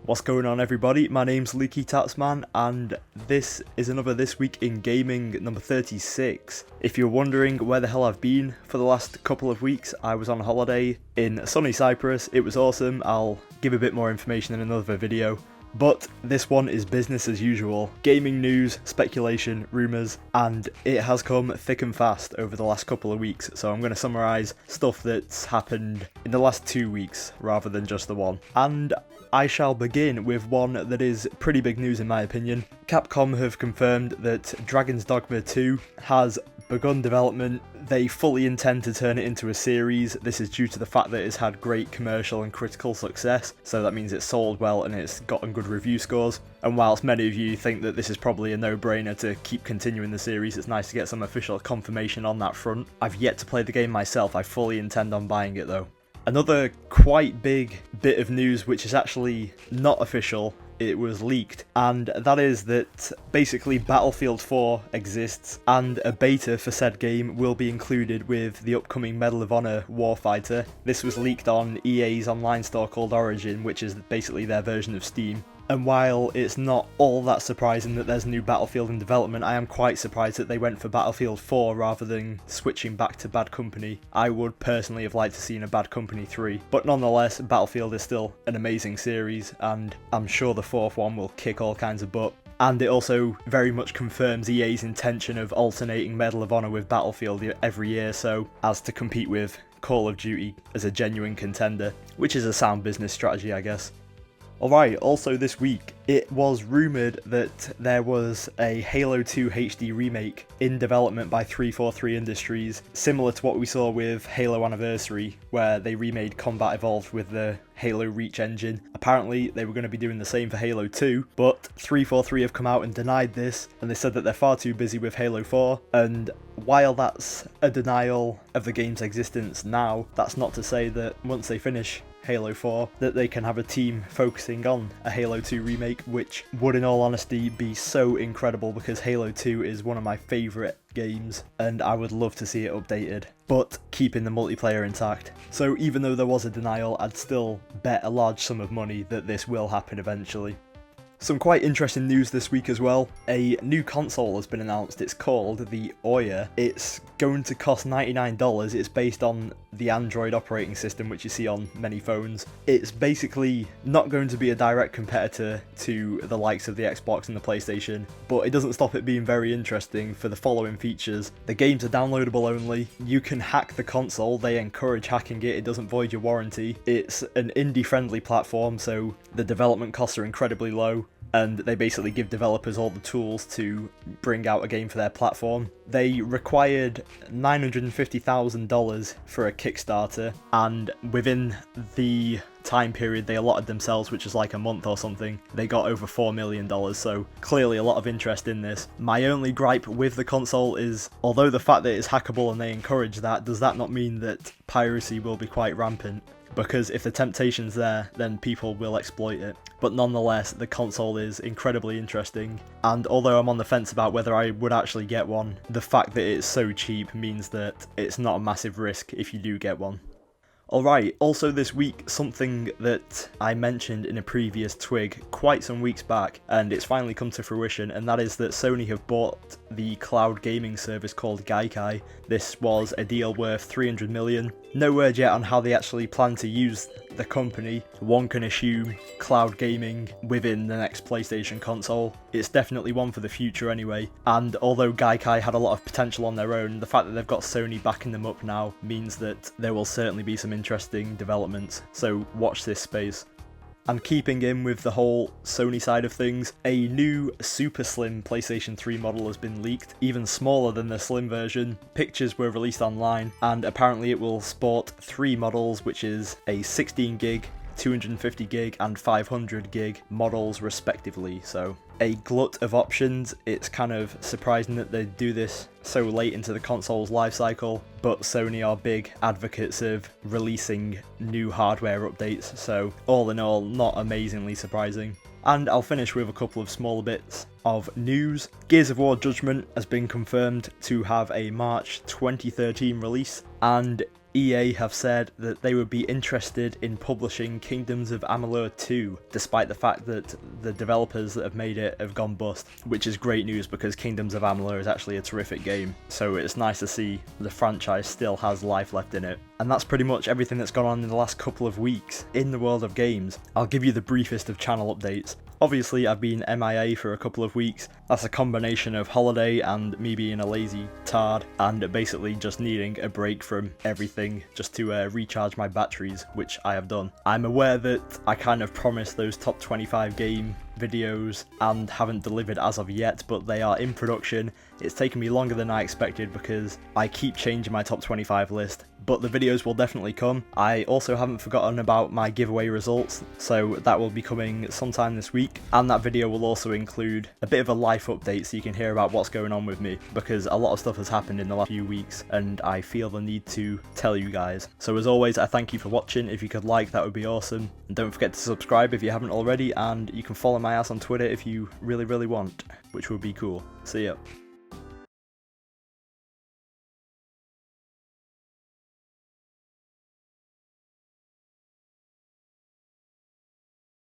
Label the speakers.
Speaker 1: What's going on, everybody? My name's LeakyTapsMan, and this is another This Week in Gaming number 36. If you're wondering where the hell I've been for the last couple of weeks, I was on holiday in sunny Cyprus. It was awesome. I'll give a bit more information in another video. But this one is business as usual. Gaming news, speculation, rumours, and it has come thick and fast over the last couple of weeks, so I'm going to summarise stuff that's happened in the last 2 weeks rather than just the one. And I shall begin with one that is pretty big news in my opinion. Capcom have confirmed that Dragon's Dogma 2 has begun development. They fully intend to turn it into a series. This is due to the fact that it's had great commercial and critical success, so that means it's sold well and it's gotten good review scores. And whilst many of you think that this is probably a no-brainer to keep continuing the series, it's nice to get some official confirmation on that front. I've yet to play the game myself. I fully intend on buying it though. Another quite big bit of news, which is actually not official, it was leaked, and that is that basically Battlefield 4 exists and a beta for said game will be included with the upcoming Medal of Honor Warfighter. This was leaked on EA's online store called Origin, which is basically their version of Steam. And while it's not all that surprising that there's a new Battlefield in development, I am quite surprised that they went for Battlefield 4 rather than switching back to Bad Company. I would personally have liked to see a Bad Company 3, but nonetheless, Battlefield is still an amazing series, and I'm sure the fourth one will kick all kinds of butt. And it also very much confirms EA's intention of alternating Medal of Honor with Battlefield every year, so as to compete with Call of Duty as a genuine contender, which is a sound business strategy, I guess. Alright, also this week, it was rumoured that there was a Halo 2 HD remake in development by 343 Industries, similar to what we saw with Halo Anniversary, where they remade Combat Evolved with the Halo Reach engine. Apparently, they were going to be doing the same for Halo 2, but 343 have come out and denied this, and they said that they're far too busy with Halo 4, and while that's a denial of the game's existence now, that's not to say that once they finish Halo 4, that they can have a team focusing on a Halo 2 remake, which would in all honesty be so incredible because Halo 2 is one of my favourite games and I would love to see it updated, but keeping the multiplayer intact. So even though there was a denial, I'd still bet a large sum of money that this will happen eventually. Some quite interesting news this week as well. A new console has been announced. It's called the Ouya. It's going to cost $99. It's based on the Android operating system, which you see on many phones. It's basically not going to be a direct competitor to the likes of the Xbox and the PlayStation, but it doesn't stop it being very interesting for the following features. The games are downloadable only. You can hack the console. They encourage hacking it. It doesn't void your warranty. It's an indie-friendly platform, so the development costs are incredibly low, and they basically give developers all the tools to bring out a game for their platform. They required $950,000 for a Kickstarter, and within the time period they allotted themselves, which is like a month or something, they got over $4 million, so clearly a lot of interest in this. My only gripe with the console is, although the fact that it's hackable and they encourage that, does that not mean that piracy will be quite rampant? Because if the temptation's there, then people will exploit it. But nonetheless, the console is incredibly interesting, and although I'm on the fence about whether I would actually get one, the fact that it's so cheap means that it's not a massive risk if you do get one. Alright, also this week, something that I mentioned in a previous T.W.I.G quite some weeks back, and it's finally come to fruition, and that is that Sony have bought the cloud gaming service called Gaikai. This was a deal worth $300 million. No word yet on how they actually plan to use the company. One can assume cloud gaming within the next PlayStation console. It's definitely one for the future anyway, and although Gaikai had a lot of potential on their own, the fact that they've got Sony backing them up now means that there will certainly be some interesting developments, so watch this space. And keeping in with the whole Sony side of things, a new super slim PlayStation 3 model has been leaked, even smaller than the slim version. Pictures were released online, and apparently it will sport 3 models, which is a 16GB, 250GB and 500GB models respectively, so a glut of options. It's kind of surprising that they do this so late into the console's life cycle, but Sony are big advocates of releasing new hardware updates, so all in all, not amazingly surprising. And I'll finish with a couple of smaller bits of news. Gears of War Judgment has been confirmed to have a March 2013 release, and EA have said that they would be interested in publishing Kingdoms of Amalur 2, despite the fact that the developers that have made it have gone bust, which is great news because Kingdoms of Amalur is actually a terrific game, so it's nice to see the franchise still has life left in it. And that's pretty much everything that's gone on in the last couple of weeks in the world of games. I'll give you the briefest of channel updates. Obviously, I've been MIA for a couple of weeks. That's a combination of holiday and me being a lazy tard and basically just needing a break from everything just to recharge my batteries, which I have done. I'm aware that I kind of promised those top 25 game videos and haven't delivered as of yet, but they are in production. It's taken me longer than I expected because I keep changing my top 25 list, but the videos will definitely come. I also haven't forgotten about my giveaway results, so that will be coming sometime this week, and that video will also include a bit of a life update so you can hear about what's going on with me, because a lot of stuff has happened in the last few weeks and I feel the need to tell you guys. So as always, I thank you for watching. If you could like, that would be awesome, and don't forget to subscribe if you haven't already, and you can follow my ass on Twitter if you really want, which would be cool. See ya.